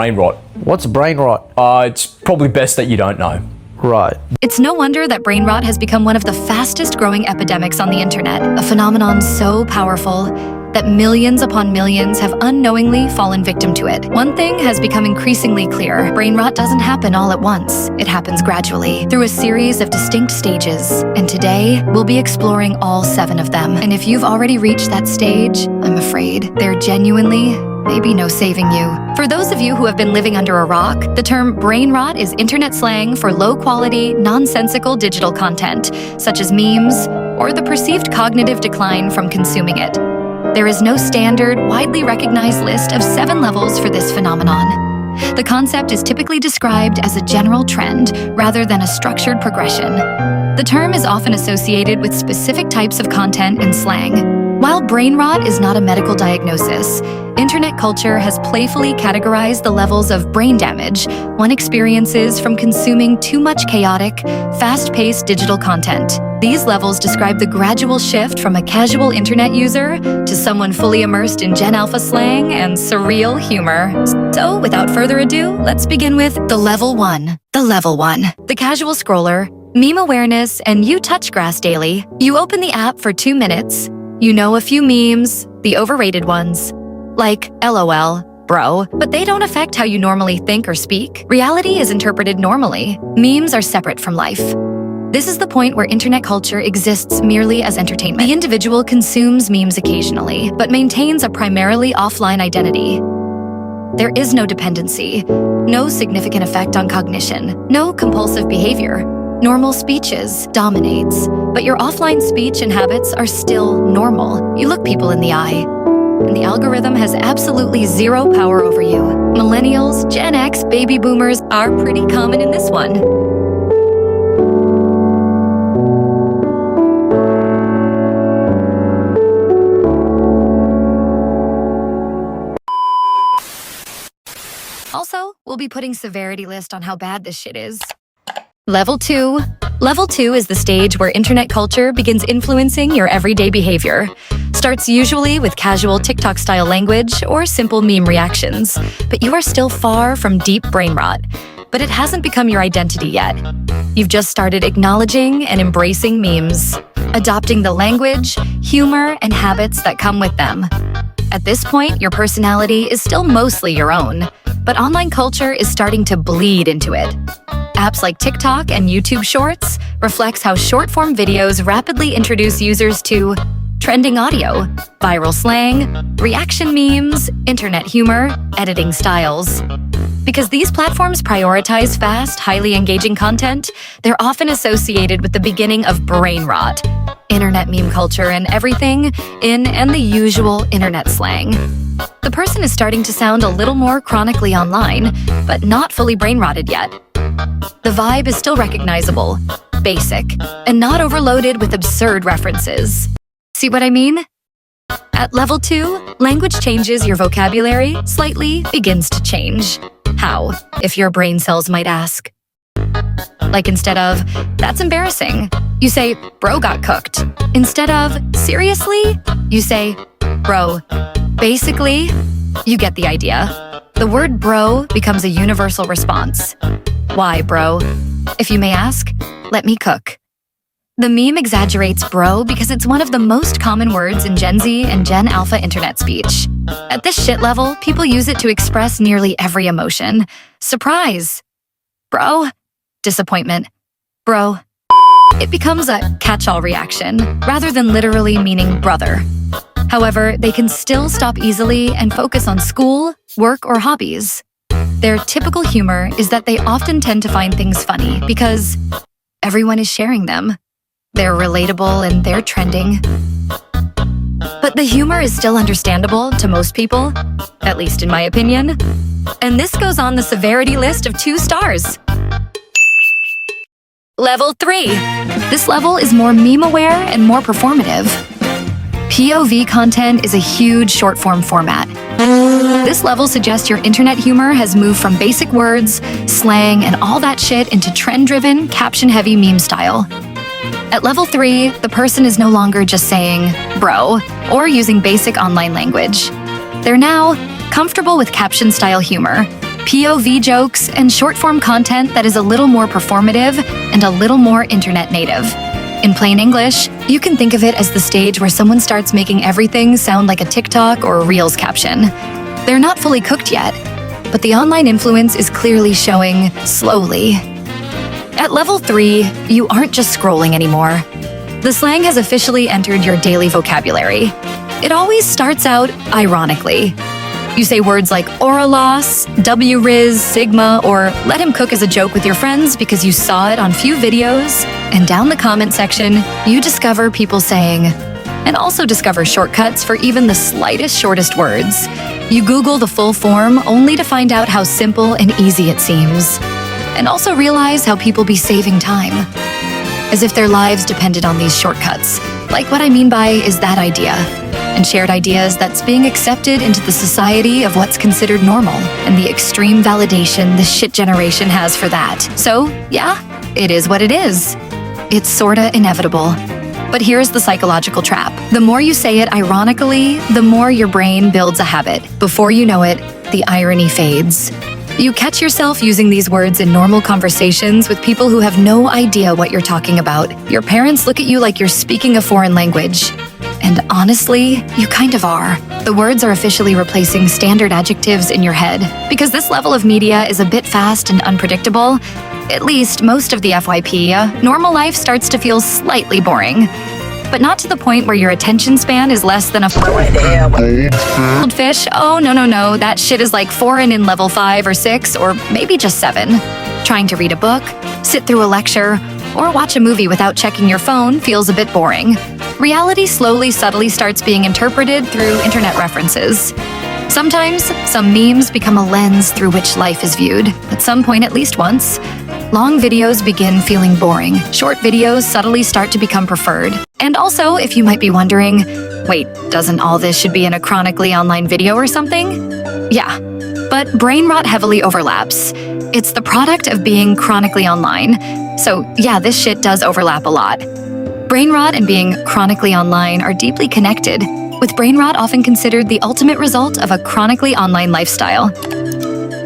Brain rot. What's brain rot? It's probably best that you don't know. Right. It's no wonder that brain rot has become one of the fastest growing epidemics on the internet, a phenomenon so powerful that millions upon millions have unknowingly fallen victim to it. One thing has become increasingly clear: brain rot doesn't happen all at once. It happens gradually, through a series of distinct stages. And today, we'll be exploring all 7 of them. And if you've already reached that stage, I'm afraid there genuinely may be no saving you. For those of you who have been living under a rock, the term brain rot is internet slang for low-quality, nonsensical digital content, such as memes, or the perceived cognitive decline from consuming it. There is no standard, widely recognized list of 7 levels for this phenomenon. The concept is typically described as a general trend rather than a structured progression. The term is often associated with specific types of content and slang. While brain rot is not a medical diagnosis, internet culture has playfully categorized the levels of brain damage one experiences from consuming too much chaotic, fast-paced digital content. These levels describe the gradual shift from a casual internet user to someone fully immersed in Gen Alpha slang and surreal humor. So, without further ado, let's begin with the Level 1. The Level 1. The casual scroller, meme awareness, and you touch grass daily. You open the app for 2 minutes. You know a few memes, the overrated ones, like LOL, bro, but they don't affect how you normally think or speak. Reality is interpreted normally. Memes are separate from life. This is the point where internet culture exists merely as entertainment. The individual consumes memes occasionally, but maintains a primarily offline identity. There is no dependency, no significant effect on cognition, no compulsive behavior. Normal speeches dominates, but your offline speech and habits are still normal. You look people in the eye, and the algorithm has absolutely zero power over you. Millennials, Gen X, baby boomers are pretty common in this one. Also, we'll be putting severity list on how bad this shit is. Level 2. Level 2 is the stage where internet culture begins influencing your everyday behavior. Starts usually with casual TikTok-style language or simple meme reactions, but you are still far from deep brain rot. But it hasn't become your identity yet. You've just started acknowledging and embracing memes, adopting the language, humor, and habits that come with them. At this point, your personality is still mostly your own, but online culture is starting to bleed into it. Apps like TikTok and YouTube Shorts reflects how short-form videos rapidly introduce users to trending audio, viral slang, reaction memes, internet humor, editing styles. Because these platforms prioritize fast, highly engaging content, they're often associated with the beginning of brain rot, internet meme culture, and everything in and the usual internet slang. The person is starting to sound a little more chronically online, but not fully brain rotted yet. The vibe is still recognizable, basic, and not overloaded with absurd references. See what I mean? At level 2, language changes your vocabulary slightly, begins to change. How, if your brain cells might ask? Like instead of, that's embarrassing, you say, bro got cooked. Instead of, seriously, you say, bro. Basically, you get the idea. The word bro becomes a universal response. Why, bro? If you may ask, let me cook. The meme exaggerates bro because it's one of the most common words in Gen Z and Gen Alpha internet speech. At this shit level, people use it to express nearly every emotion. Surprise. Bro. Disappointment. Bro. It becomes a catch-all reaction, rather than literally meaning brother. However, they can still stop easily and focus on school, work, or hobbies. Their typical humor is that they often tend to find things funny because everyone is sharing them. They're relatable and they're trending. But the humor is still understandable to most people, at least in my opinion. And this goes on the severity list of 2 stars. Level 3. This level is more meme-aware and more performative. POV content is a huge short-form format. This level suggests your internet humor has moved from basic words, slang, and all that shit into trend-driven, caption-heavy meme style. At level 3, the person is no longer just saying, bro, or using basic online language. They're now comfortable with caption-style humor, POV jokes, and short-form content that is a little more performative and a little more internet native. In plain English, you can think of it as the stage where someone starts making everything sound like a TikTok or a Reels caption. They're not fully cooked yet, but the online influence is clearly showing slowly. At level 3, you aren't just scrolling anymore. The slang has officially entered your daily vocabulary. It always starts out ironically. You say words like aura loss, W-Riz, Sigma, or let him cook as a joke with your friends because you saw it on few videos, and down the comment section, you discover people saying, and also discover shortcuts for even the slightest, shortest words. You Google the full form only to find out how simple and easy it seems, and also realize how people be saving time, as if their lives depended on these shortcuts. Like what I mean by is that idea, and shared ideas that's being accepted into the society of what's considered normal, and the extreme validation this shit generation has for that. So, yeah, it is what it is. It's sorta inevitable. But here's the psychological trap. The more you say it ironically, the more your brain builds a habit. Before you know it, the irony fades. You catch yourself using these words in normal conversations with people who have no idea what you're talking about. Your parents look at you like you're speaking a foreign language. And honestly, you kind of are. The words are officially replacing standard adjectives in your head. Because this level of media is a bit fast and unpredictable, at least most of the FYP, normal life starts to feel slightly boring. But not to the point where your attention span is less than a goldfish. Oh, no, that shit is like foreign in level 5 or 6, or maybe just 7. Trying to read a book, sit through a lecture, or watch a movie without checking your phone feels a bit boring. Reality subtly starts being interpreted through internet references. Sometimes, some memes become a lens through which life is viewed, at some point at least once. Long videos begin feeling boring. Short videos subtly start to become preferred. And also, if you might be wondering, wait, doesn't all this should be in a chronically online video or something? Yeah, but brain rot heavily overlaps. It's the product of being chronically online. So yeah, this shit does overlap a lot. Brain rot and being chronically online are deeply connected, with brain rot often considered the ultimate result of a chronically online lifestyle.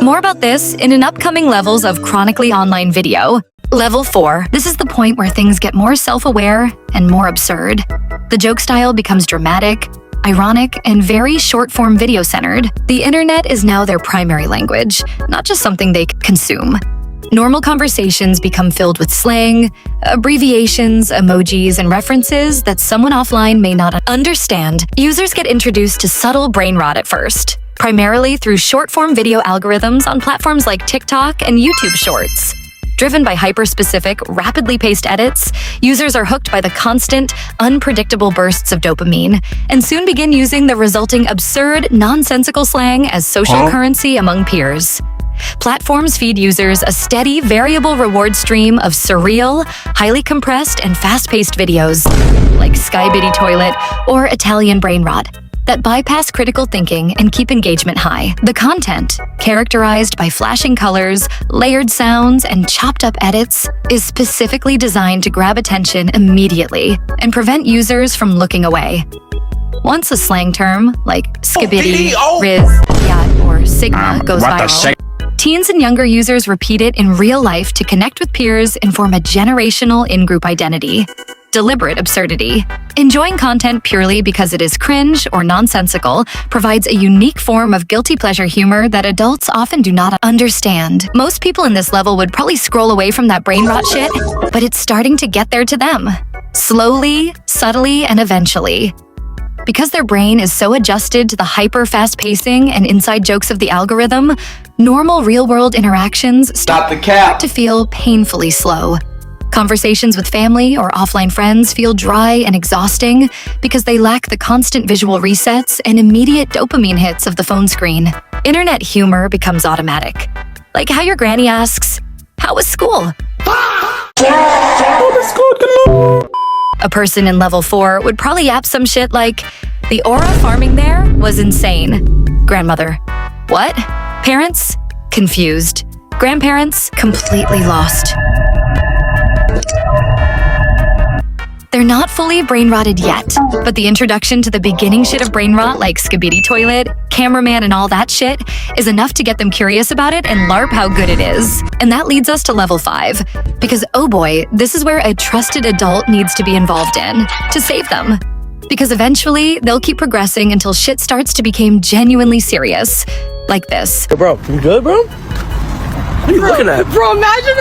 More about this in an upcoming levels of chronically online video. Level 4. This is the point where things get more self-aware and more absurd. The joke style becomes dramatic, ironic, and very short-form video-centered. The internet is now their primary language, not just something they consume. Normal conversations become filled with slang, abbreviations, emojis, and references that someone offline may not understand. Users get introduced to subtle brain rot at first, primarily through short-form video algorithms on platforms like TikTok and YouTube Shorts. Driven by hyper-specific, rapidly paced edits, users are hooked by the constant, unpredictable bursts of dopamine, and soon begin using the resulting absurd, nonsensical slang as social currency among peers. Platforms feed users a steady, variable reward stream of surreal, highly compressed, and fast-paced videos, like Sky Biddy Toilet or Italian Brain Rot, that bypass critical thinking and keep engagement high. The content, characterized by flashing colors, layered sounds, and chopped-up edits, is specifically designed to grab attention immediately and prevent users from looking away. Once a slang term, like skibidi, riz, yacht, or sigma goes viral, teens and younger users repeat it in real life to connect with peers and form a generational in-group identity. Deliberate absurdity. Enjoying content purely because it is cringe or nonsensical provides a unique form of guilty pleasure humor that adults often do not understand. Most people in this level would probably scroll away from that brain rot shit, but it's starting to get there to them. Slowly, subtly, and eventually. Because their brain is so adjusted to the hyper-fast pacing and inside jokes of the algorithm, normal real-world interactions start to feel painfully slow. Conversations with family or offline friends feel dry and exhausting because they lack the constant visual resets and immediate dopamine hits of the phone screen. Internet humor becomes automatic. Like how your granny asks, "How was school?" A person in level 4 would probably yap some shit like, "The aura farming there was insane." Grandmother, "What?" Parents, confused. Grandparents, completely lost. They're not fully brain rotted yet, but the introduction to the beginning shit of brain rot like Skibidi Toilet, Cameraman, and all that shit is enough to get them curious about it and LARP how good it is. And that leads us to level 5, because oh boy, this is where a trusted adult needs to be involved in, to save them. Because eventually, they'll keep progressing until shit starts to become genuinely serious. Like this. Hey bro, you good, bro? What are you looking at? Bro, imagine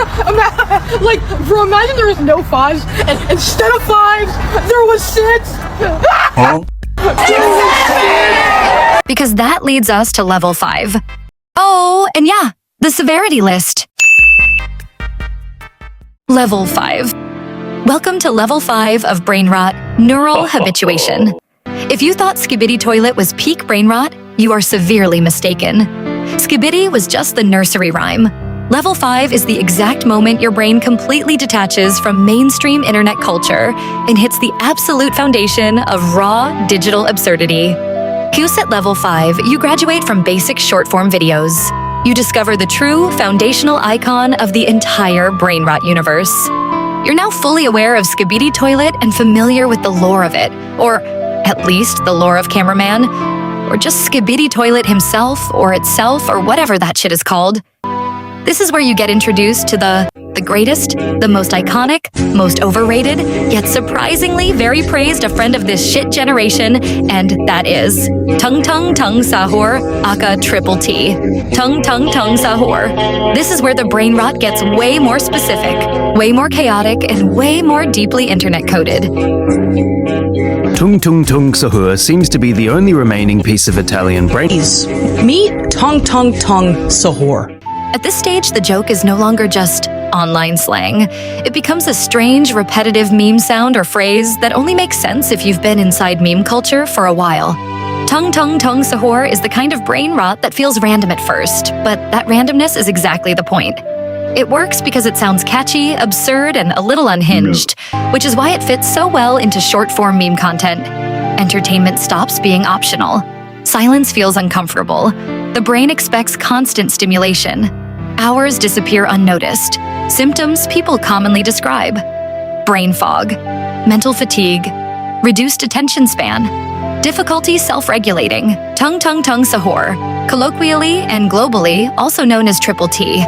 there was no 5s, and instead of 5s, there was 6. Huh? Because that leads us to level 5. Oh, and yeah, the severity list. Level 5. Welcome to level 5 of brain rot, neural habituation. If you thought Skibidi Toilet was peak brain rot, you are severely mistaken. Skibidi was just the nursery rhyme. Level 5 is the exact moment your brain completely detaches from mainstream internet culture and hits the absolute foundation of raw digital absurdity. Cuse at level 5, you graduate from basic short-form videos. You discover the true foundational icon of the entire brain rot universe. You're now fully aware of Skibidi Toilet and familiar with the lore of it, or at least the lore of Cameraman, or just Skibidi Toilet himself or itself or whatever that shit is called. This is where you get introduced to the greatest, the most iconic, most overrated, yet surprisingly very praised a friend of this shit generation, and that is Tung Tung Tung Sahur, aka Triple T. Tung Tung Tung Sahur. This is where the brain rot gets way more specific, way more chaotic, and way more deeply internet coded. Tung Tung Tung Sahur seems to be the only remaining piece of Italian brain. Meet Tung Tung Tung Sahur. At this stage, the joke is no longer just online slang. It becomes a strange, repetitive meme sound or phrase that only makes sense if you've been inside meme culture for a while. Tung Tung Tung Sahur is the kind of brain rot that feels random at first, but that randomness is exactly the point. It works because it sounds catchy, absurd, and a little unhinged, which is why it fits so well into short-form meme content. Entertainment stops being optional. Silence feels uncomfortable. The brain expects constant stimulation. Hours disappear unnoticed. Symptoms people commonly describe: brain fog, mental fatigue, reduced attention span, difficulty self-regulating. Tung Tung Tung Sahur, colloquially and globally also known as Triple T.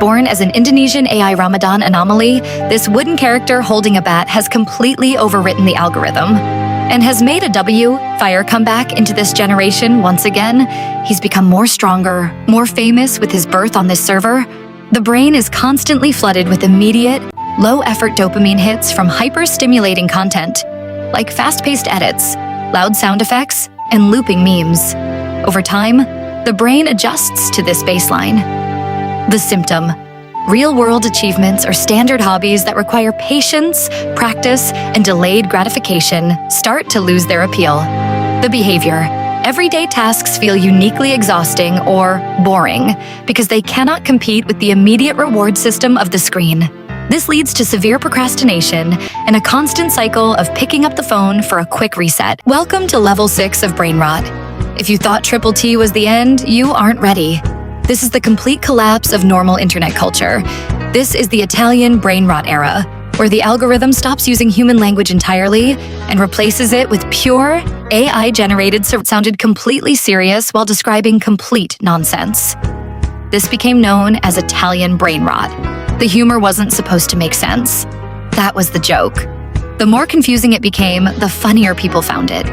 Born as an Indonesian AI Ramadan anomaly, this wooden character holding a bat has completely overwritten the algorithm and has made a fire comeback into this generation once again. He's become more stronger, more famous with his birth on this server. The brain is constantly flooded with immediate, low-effort dopamine hits from hyper-stimulating content, like fast-paced edits, loud sound effects, and looping memes. Over time, the brain adjusts to this baseline. The symptom: real-world achievements or standard hobbies that require patience, practice, and delayed gratification start to lose their appeal. The behavior: everyday tasks feel uniquely exhausting or boring because they cannot compete with the immediate reward system of the screen. This leads to severe procrastination and a constant cycle of picking up the phone for a quick reset. Welcome to level 6 of brain rot. If you thought Triple T was the end, you aren't ready. This is the complete collapse of normal internet culture. This is the Italian brain rot era, where the algorithm stops using human language entirely and replaces it with pure, AI-generated sounded completely serious while describing complete nonsense. This became known as Italian brain rot. The humor wasn't supposed to make sense. That was the joke. The more confusing it became, the funnier people found it.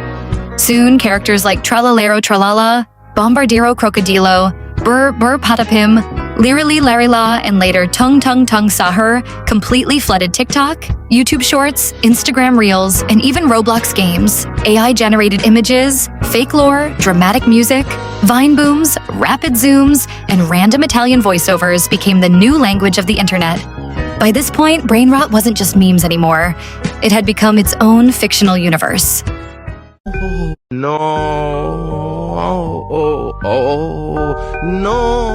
Soon, characters like Tralalero Tralala, Bombardiro Crocodilo, Burr Burr Patapim, Lirili Larila, and later Tung Tung Tung Sahur completely flooded TikTok, YouTube Shorts, Instagram Reels, and even Roblox games. AI-generated images, fake lore, dramatic music, Vine booms, rapid zooms, and random Italian voiceovers became the new language of the internet. By this point, brain rot wasn't just memes anymore. It had become its own fictional universe. No, no,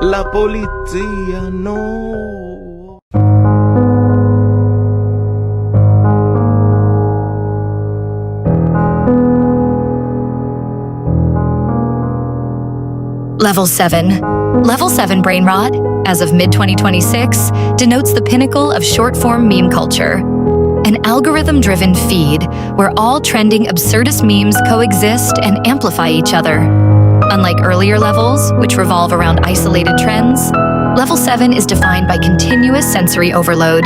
la polizia, no. Level 7. Level 7 brain rot, as of mid-2026, denotes the pinnacle of short-form meme culture. an algorithm-driven feed where all trending absurdist memes coexist and amplify each other. Unlike earlier levels, which revolve around isolated trends, Level 7 is defined by continuous sensory overload,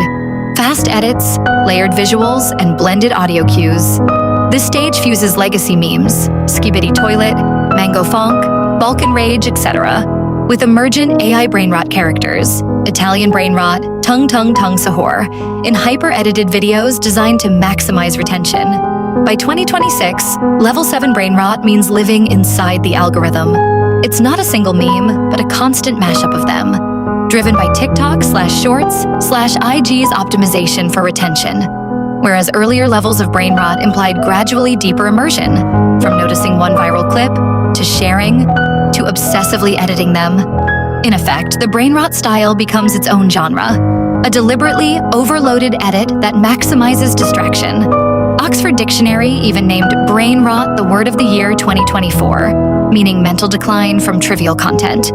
fast edits, layered visuals, and blended audio cues. This stage fuses legacy memes, Skibidi Toilet, Mango Funk, Balkan Rage, etc., with emergent AI brainrot characters, Italian brainrot, Tung Tung Tung Sahur, in hyper-edited videos designed to maximize retention. By 2026, Level 7 brainrot means living inside the algorithm. It's not a single meme, but a constant mashup of them, driven by TikTok/Shorts/IG's optimization for retention. Whereas earlier levels of brainrot implied gradually deeper immersion, from noticing one viral clip, to sharing, to obsessively editing them. In effect, the brainrot style becomes its own genre, a deliberately overloaded edit that maximizes distraction. Oxford Dictionary even named brainrot the word of the year 2024, meaning mental decline from trivial content.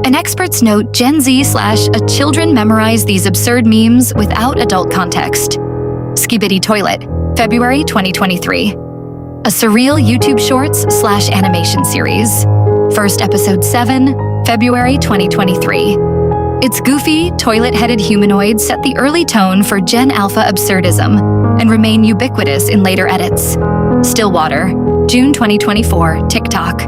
And experts note Gen Z/a children memorize these absurd memes without adult context. Skibidi Toilet, February 2023. A surreal YouTube Shorts/animation series. First episode 7, February 2023. Its goofy, toilet-headed humanoids set the early tone for Gen Alpha absurdism and remain ubiquitous in later edits. Stillwater, June 2024, TikTok.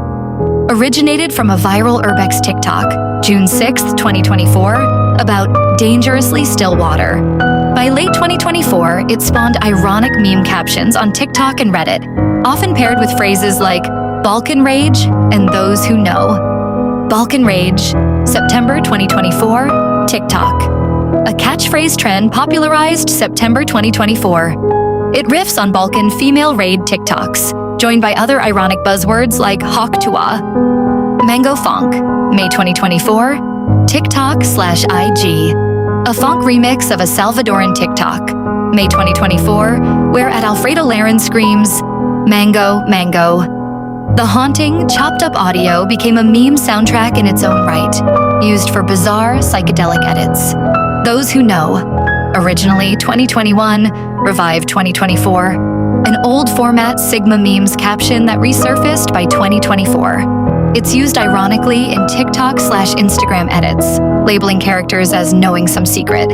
Originated from a viral Urbex TikTok, June 6, 2024, about dangerously still water. By late 2024, it spawned ironic meme captions on TikTok and Reddit, often paired with phrases like Balkan Rage and Those Who Know. Balkan Rage, September 2024, TikTok. A catchphrase trend popularized September 2024. It riffs on Balkan female raid TikToks, joined by other ironic buzzwords like Hawk Tua. Mango Funk, May 2024, TikTok/IG. A funk remix of a Salvadoran TikTok, May 2024, where at Alfredo Laren screams, Mango, Mango. The haunting, chopped-up audio became a meme soundtrack in its own right, used for bizarre, psychedelic edits. Those Who Know, originally 2021, revived 2024, an old format Sigma memes caption that resurfaced by 2024. It's used ironically in TikTok/Instagram edits, labeling characters as knowing some secret,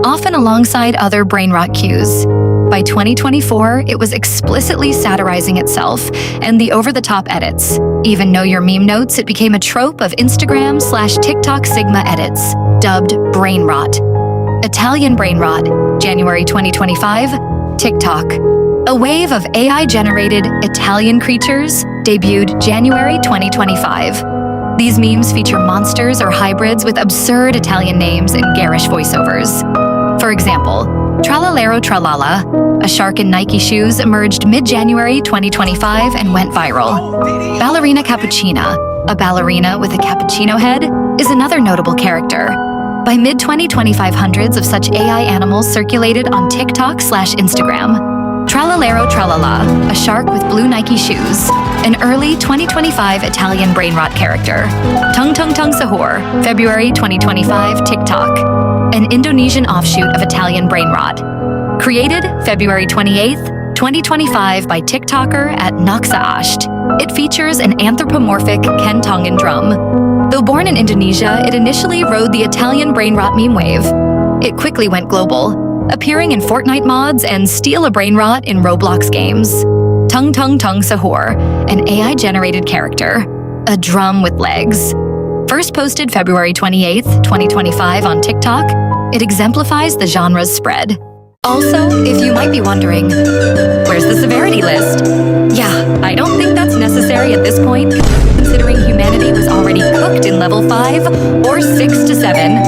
often alongside other brainrot cues. By 2024, it was explicitly satirizing itself and the over-the-top edits. Even know your meme notes, it became a trope of Instagram/TikTok Sigma edits, dubbed brainrot. Italian brainrot, January 2025, TikTok. A wave of AI-generated Italian creatures debuted January 2025. These memes feature monsters or hybrids with absurd Italian names and garish voiceovers. For example, Tralalero Tralala, a shark in Nike shoes, emerged mid-January 2025 and went viral. Ballerina Cappuccina, a ballerina with a cappuccino head, is another notable character. By mid-202500s of such AI animals circulated on TikTok/Instagram. Tralalero Tralala, a shark with blue Nike shoes, an early 2025 Italian brainrot character. Tung Tung Tung Sahur, February 2025, TikTok. An Indonesian offshoot of Italian brainrot. Created February 28th, 2025 by TikToker at Naksaasht. It features an anthropomorphic Kentongan drum. Though born in Indonesia, it initially rode the Italian brainrot meme wave. It quickly went global, appearing in Fortnite mods and steal a brainrot in Roblox games. Tung Tung Tung Sahur, an AI-generated character. A drum with legs. First posted February 28th, 2025 on TikTok, it exemplifies the genre's spread. Also, if you might be wondering, where's the severity list? Yeah, I don't think that's necessary at this point, considering humanity was already cooked in level 5 or 6 to 7.